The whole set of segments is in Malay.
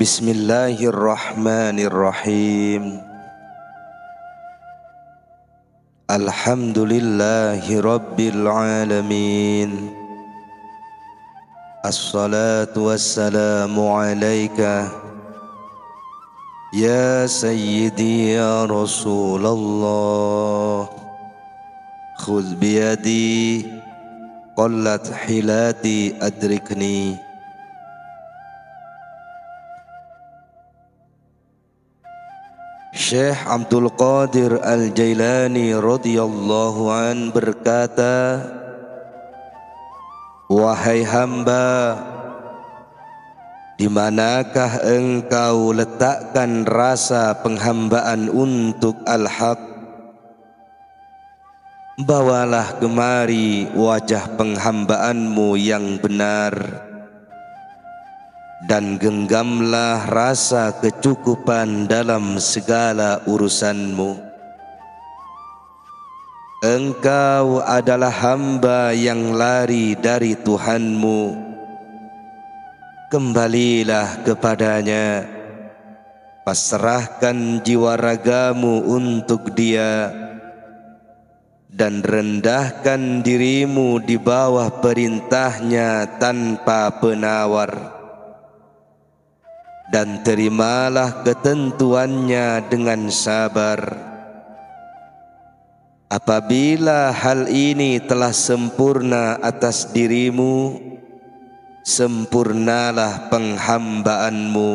Bismillahirrahmanirrahim. Alhamdulillahi rabbil alamin. Assalatu wassalamu alaika ya sayyidi ya Rasulullah. Khudh biyadi qallat hilati adrikni. Syekh Abdul Qadir Al-Jailani radhiyallahu an berkata, wahai hamba, di manakah engkau letakkan rasa penghambaan untuk al-haq? Bawalah kemari wajah penghambaanmu yang benar, dan genggamlah rasa kecukupan dalam segala urusanmu. Engkau adalah hamba yang lari dari Tuhanmu. Kembalilah kepadanya, pasrahkan jiwa ragamu untuk Dia, dan rendahkan dirimu di bawah perintahnya tanpa penawar. Dan terimalah ketentuannya dengan sabar. Apabila hal ini telah sempurna atas dirimu, sempurnalah penghambaanmu.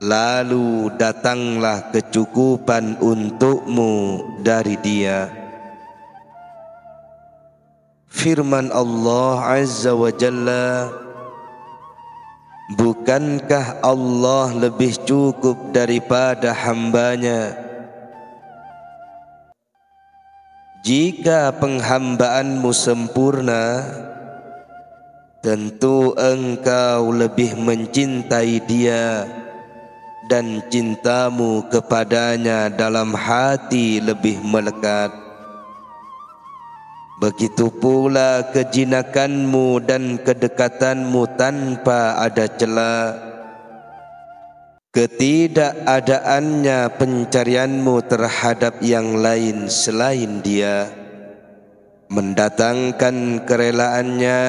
Lalu datanglah kecukupan untukmu dari Dia. Firman Allah Azza wa Jalla, bukankah Allah lebih cukup daripada hambanya? Jika penghambaanmu sempurna, tentu engkau lebih mencintai Dia, dan cintamu kepadanya dalam hati lebih melekat. Begitu pula kejinakanmu dan kedekatanmu tanpa ada celah. Ketidakadaannya pencarianmu terhadap yang lain selain Dia mendatangkan kerelaannya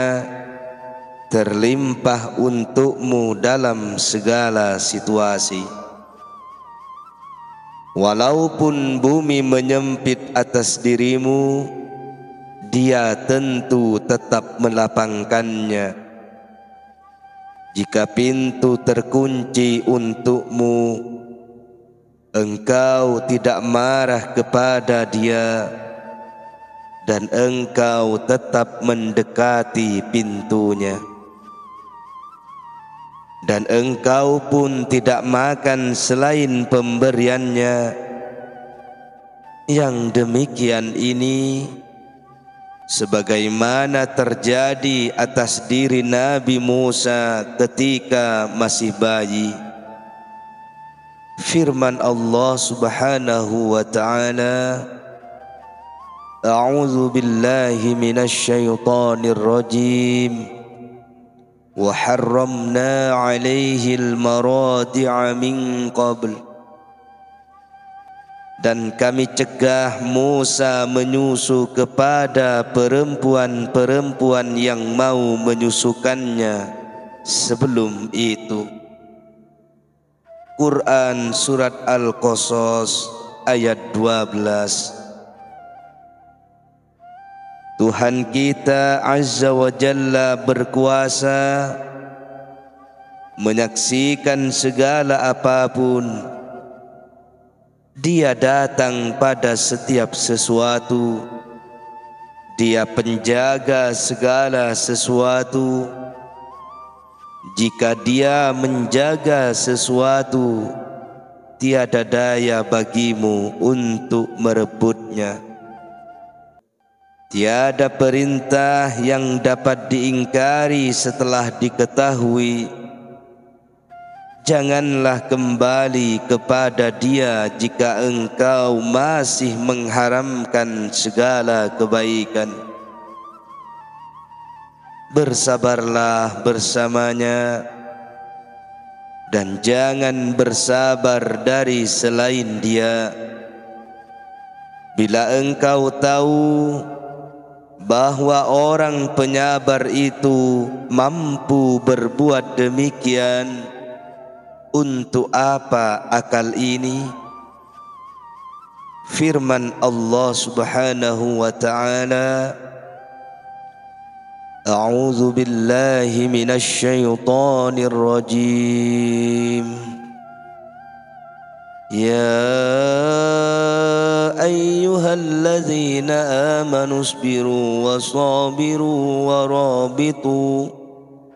terlimpah untukmu dalam segala situasi. Walaupun bumi menyempit atas dirimu, Dia tentu tetap melapangkannya. Jika pintu terkunci untukmu, engkau tidak marah kepada Dia, dan engkau tetap mendekati pintunya. Dan engkau pun tidak makan selain pemberiannya. Yang demikian ini sebagaimana terjadi atas diri Nabi Musa ketika masih bayi. Firman Allah Subhanahu wa ta'ala, A'udzu billahi minasy syaithanir rajim. Wa harramna 'alaihi al-maradi'a min qabl. Dan kami cegah Musa menyusu kepada perempuan-perempuan yang mau menyusukannya sebelum itu. Quran Surat Al-Qasas ayat 12. Tuhan kita Azza wa Jalla berkuasa menyaksikan segala apapun. Dia datang pada setiap sesuatu. Dia penjaga segala sesuatu. Jika Dia menjaga sesuatu, tiada daya bagimu untuk merebutnya. Tiada perintah yang dapat diingkari setelah diketahui. Janganlah kembali kepada Dia jika engkau masih mengharamkan segala kebaikan. Bersabarlah bersamanya dan jangan bersabar dari selain Dia. Bila engkau tahu bahwa orang penyabar itu mampu berbuat demikian, untuk apa akal ini? Firman Allah Subhanahu wa ta'ala, A'udzu billahi minasy syaithanir rajim. Ya ayyuhalladzina amanu isbiru wasabiru warabitu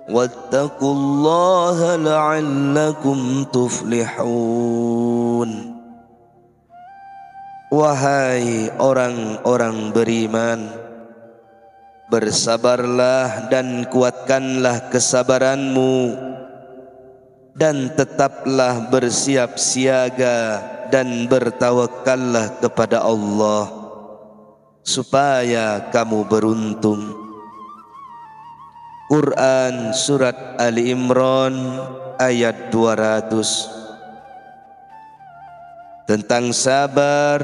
wattaqullaha la'allakum tuflihun. Wahai orang-orang beriman, bersabarlah dan kuatkanlah kesabaranmu, dan tetaplah bersiap siaga dan bertawakallah kepada Allah, supaya kamu beruntung. Quran Surat Ali Imran ayat 200. Tentang sabar,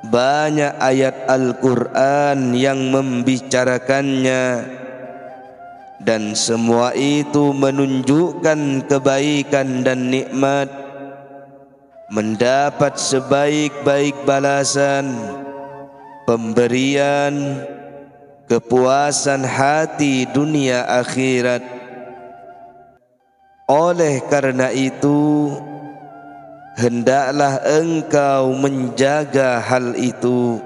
banyak ayat Al-Quran yang membicarakannya, dan semua itu menunjukkan kebaikan dan nikmat, mendapat sebaik-baik balasan, pemberian, kepuasan hati dunia akhirat. Oleh karena itu, hendaklah engkau menjaga hal itu.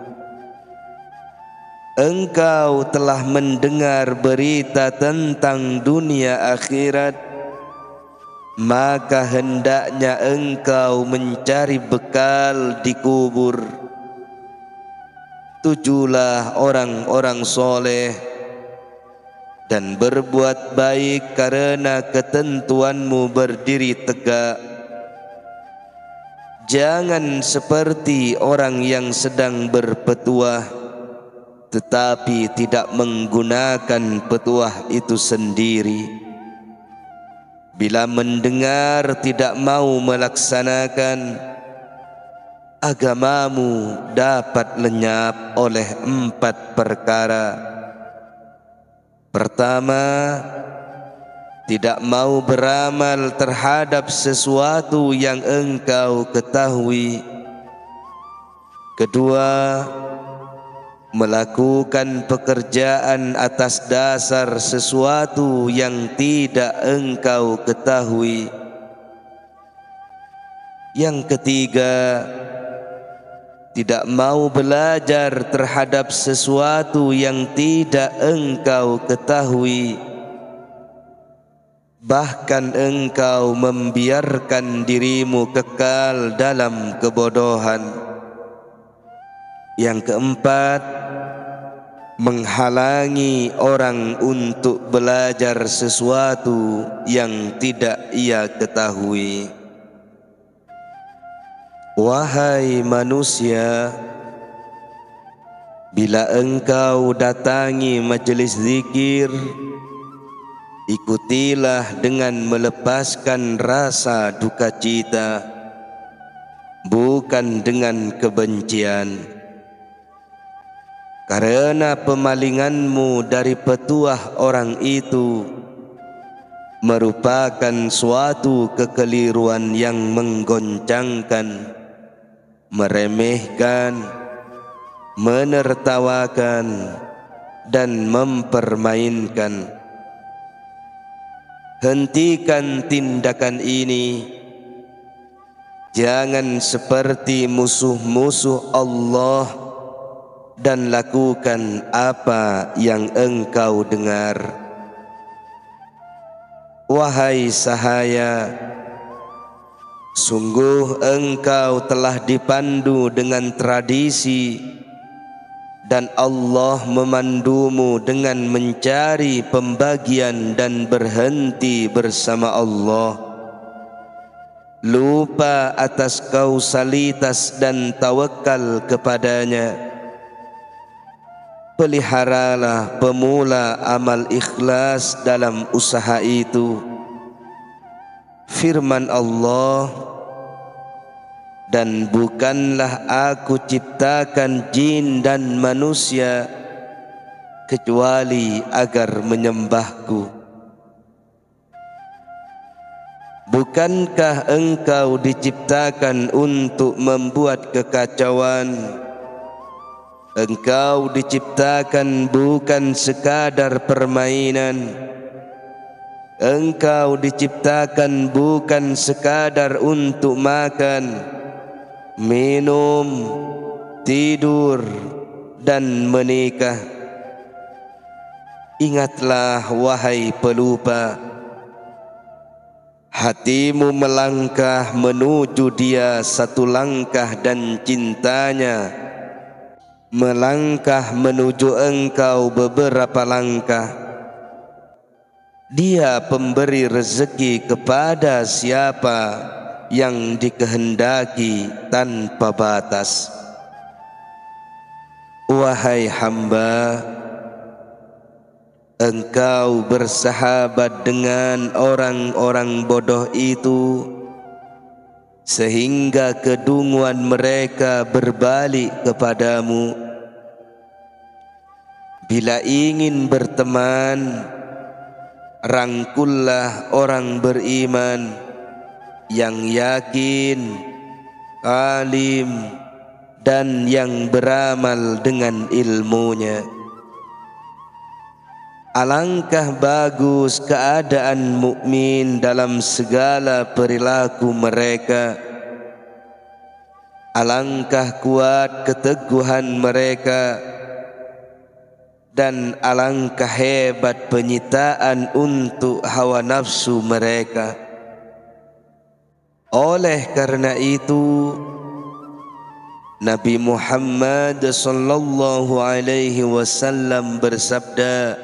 Engkau telah mendengar berita tentang dunia akhirat, maka hendaknya engkau mencari bekal di kubur. Tujulah orang-orang soleh dan berbuat baik karena ketentuanmu berdiri tegak. Jangan seperti orang yang sedang berpetuah tetapi tidak menggunakan petuah itu sendiri. Bila mendengar tidak mau melaksanakan, agamamu dapat lenyap oleh 4 perkara. Pertama, tidak mau beramal terhadap sesuatu yang engkau ketahui. Kedua, melakukan pekerjaan atas dasar sesuatu yang tidak engkau ketahui. Yang ketiga, tidak mau belajar terhadap sesuatu yang tidak engkau ketahui, bahkan engkau membiarkan dirimu kekal dalam kebodohan. Yang keempat, menghalangi orang untuk belajar sesuatu yang tidak ia ketahui. Wahai manusia, bila engkau datangi majelis zikir, ikutilah dengan melepaskan rasa duka cita, bukan dengan kebencian. Karena pemalinganmu dari petuah orang itu merupakan suatu kekeliruan yang menggoncangkan, meremehkan, menertawakan, dan mempermainkan. Hentikan tindakan ini. Jangan seperti musuh-musuh Allah, dan lakukan apa yang engkau dengar. Wahai sahaya, sungguh engkau telah dipandu dengan tradisi, dan Allah memandumu dengan mencari pembagian dan berhenti bersama Allah. Lupa atas kausalitas dan tawakal kepadanya. Peliharalah pemula amal ikhlas dalam usaha itu. firman Allah, dan bukanlah aku ciptakan jin dan manusia kecuali agar menyembahku. Bukankah engkau diciptakan untuk membuat kekacauan? Engkau diciptakan bukan sekadar permainan. Engkau diciptakan bukan sekadar untuk makan, minum, tidur, dan menikah. Ingatlah wahai pelupa, hatimu melangkah menuju Dia satu langkah dan cintanya melangkah menuju engkau beberapa langkah. Dia pemberi rezeki kepada siapa yang dikehendaki tanpa batas. Wahai hamba, engkau bersahabat dengan orang-orang bodoh itu sehingga kedunguan mereka berbalik kepadamu. Bila ingin berteman, rangkullah orang beriman yang yakin, alim, dan yang beramal dengan ilmunya. Alangkah bagus keadaan mukmin dalam segala perilaku mereka. Alangkah kuat keteguhan mereka, dan alangkah hebat penyitaan untuk hawa nafsu mereka. Oleh karena itu, Nabi Muhammad sallallahu alaihi wasallam bersabda,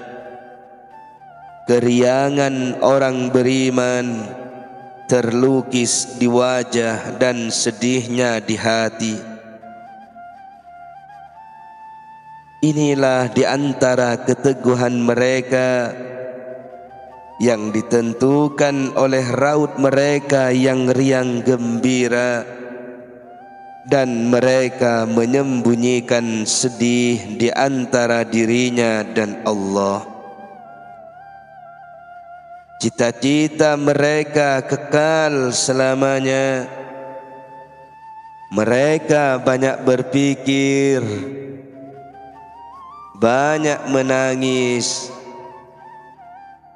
keriangan orang beriman terlukis di wajah dan sedihnya di hati. Inilah di antara keteguhan mereka yang ditentukan oleh raut mereka yang riang gembira, dan mereka menyembunyikan sedih di antara dirinya dan Allah. Cita-cita mereka kekal selamanya. Mereka banyak berpikir, banyak menangis,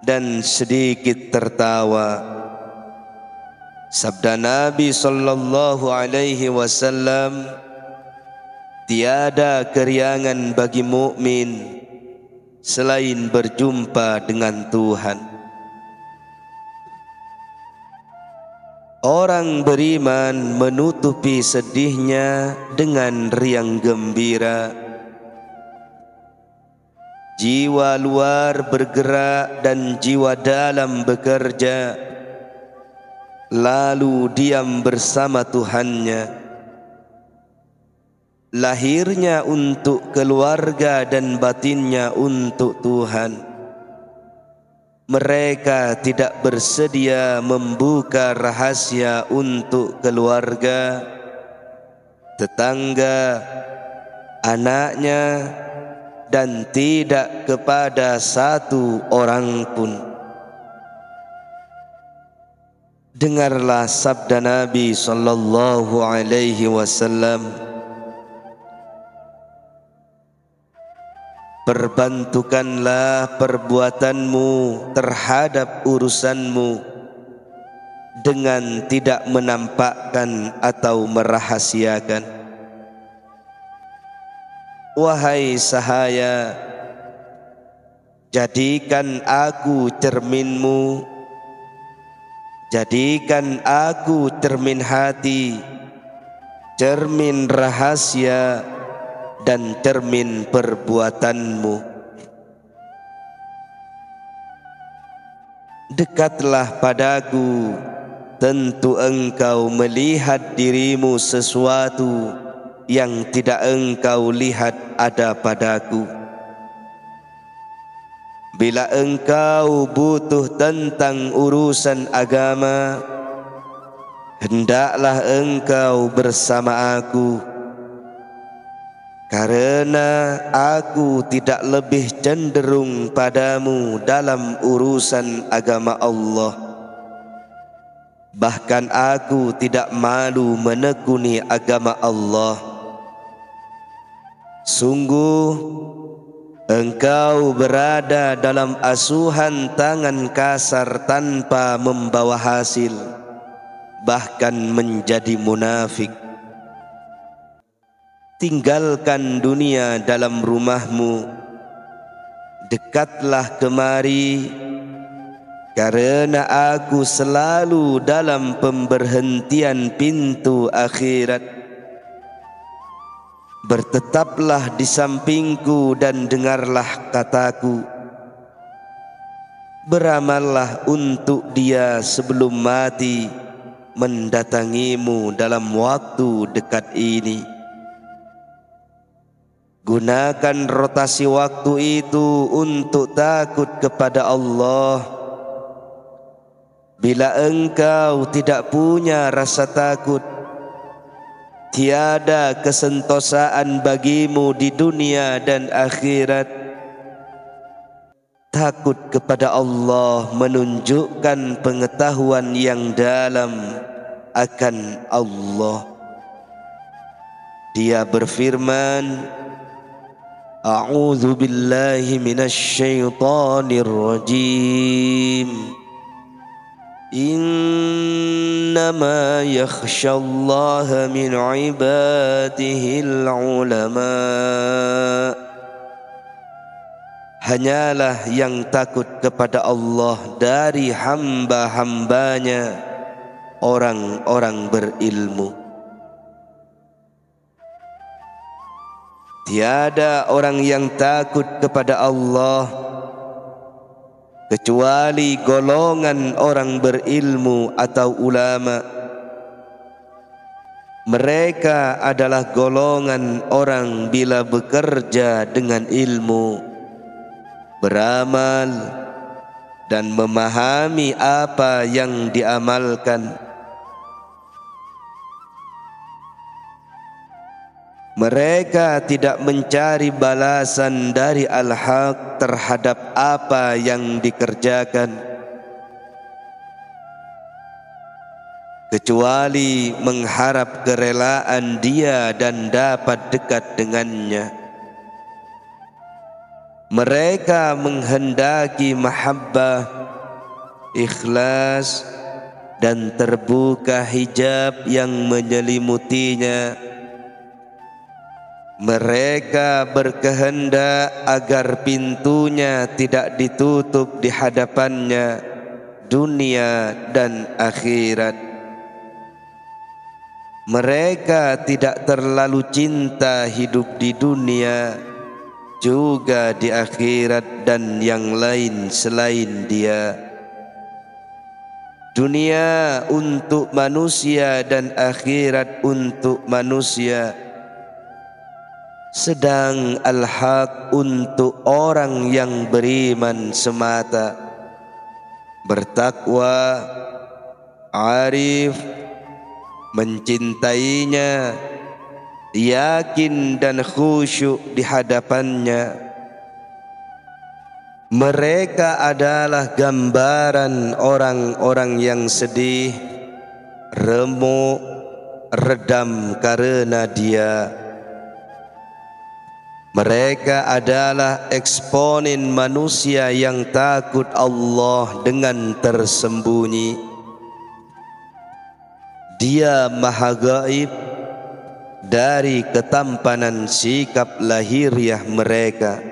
dan sedikit tertawa. Sabda Nabi sallallahu alaihi wasallam, tiada keriangan bagi mukmin selain berjumpa dengan Tuhan. Orang beriman menutupi sedihnya dengan riang gembira. Jiwa luar bergerak dan jiwa dalam bekerja, lalu diam bersama Tuhannya. Lahirnya untuk keluarga dan batinnya untuk Tuhan. Mereka tidak bersedia membuka rahasia untuk keluarga, tetangga, anaknya, dan tidak kepada satu orang pun. Dengarlah sabda Nabi sallallahu alaihi wasallam, perbantukanlah perbuatanmu terhadap urusanmu dengan tidak menampakkan atau merahasiakan. Wahai sahaya, jadikan aku cerminmu, jadikan aku cermin hati, cermin rahasia, dan cermin perbuatanmu. Dekatlah padaku, tentu engkau melihat dirimu sesuatu yang tidak engkau lihat ada padaku. Bila engkau butuh tentang urusan agama, hendaklah engkau bersama aku, karena aku tidak lebih cenderung padamu dalam urusan agama Allah. Bahkan aku tidak malu menekuni agama Allah. Sungguh engkau berada dalam asuhan tangan kasar tanpa membawa hasil, bahkan menjadi munafik. Tinggalkan dunia dalam rumahmu, dekatlah kemari, karena aku selalu dalam pemberhentian pintu akhirat. Bertetaplah di sampingku dan dengarlah kataku. Beramallah untuk dia sebelum mati mendatangimu dalam waktu dekat ini. Gunakan rotasi waktu itu untuk takut kepada Allah. Bila engkau tidak punya rasa takut, tiada kesentosaan bagimu di dunia dan akhirat. Takut kepada Allah menunjukkan pengetahuan yang dalam akan Allah. Dia berfirman, A'udzu billahi minasy syaithanir rajim. Innama yakhshallaha min ibadihil ulama. Hanyalah yang takut kepada Allah dari hamba-hambanya orang-orang berilmu. Tiada orang yang takut kepada Allah kecuali golongan orang berilmu atau ulama. Mereka adalah golongan orang bila bekerja dengan ilmu, beramal dan memahami apa yang diamalkan. Mereka tidak mencari balasan dari al-haq terhadap apa yang dikerjakan, kecuali mengharap kerelaan dia dan dapat dekat dengannya. Mereka menghendaki mahabbah, ikhlas dan terbuka hijab yang menyelimutinya. Mereka berkehendak agar pintunya tidak ditutup di hadapannya dunia dan akhirat. Mereka tidak terlalu cinta hidup di dunia juga di akhirat dan yang lain selain dia. Dunia untuk manusia dan akhirat untuk manusia, sedang al-haq untuk orang yang beriman semata, bertakwa, arif, mencintainya, yakin dan khusyuk di hadapannya. Mereka adalah gambaran orang-orang yang sedih, remuk, redam karena dia. Mereka adalah eksponen manusia yang takut Allah dengan tersembunyi. Dia maha gaib dari ketampanan sikap lahiriah mereka.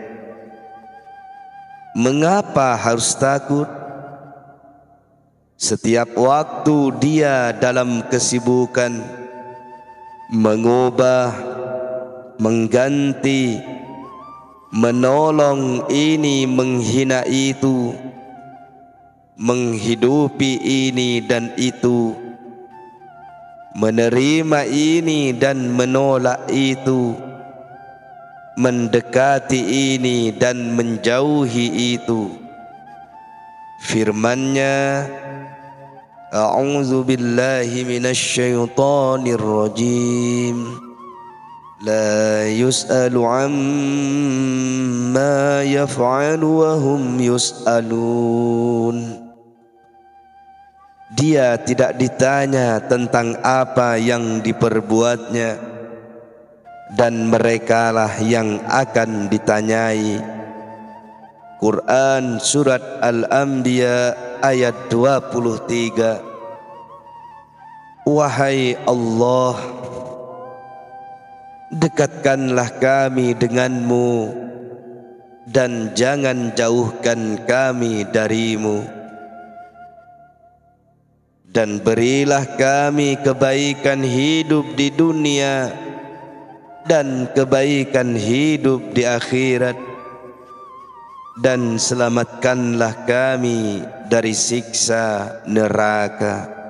Mengapa harus takut? Setiap waktu dia dalam kesibukan mengubah, mengganti, menolong ini, menghina itu, menghidupi ini dan itu, menerima ini dan menolak itu, mendekati ini dan menjauhi itu. Firman-Nya, A'udzu billahi minasy syaithanir rajim. La yus'alu amma yaf'alu wa hum yus'alun. Dia tidak ditanya tentang apa yang diperbuatnya, dan merekalah yang akan ditanyai. Quran Surat Al-Anbiya ayat 23. Wahai Allah, dekatkanlah kami denganmu dan jangan jauhkan kami darimu, dan berilah kami kebaikan hidup di dunia dan kebaikan hidup di akhirat, dan selamatkanlah kami dari siksa neraka.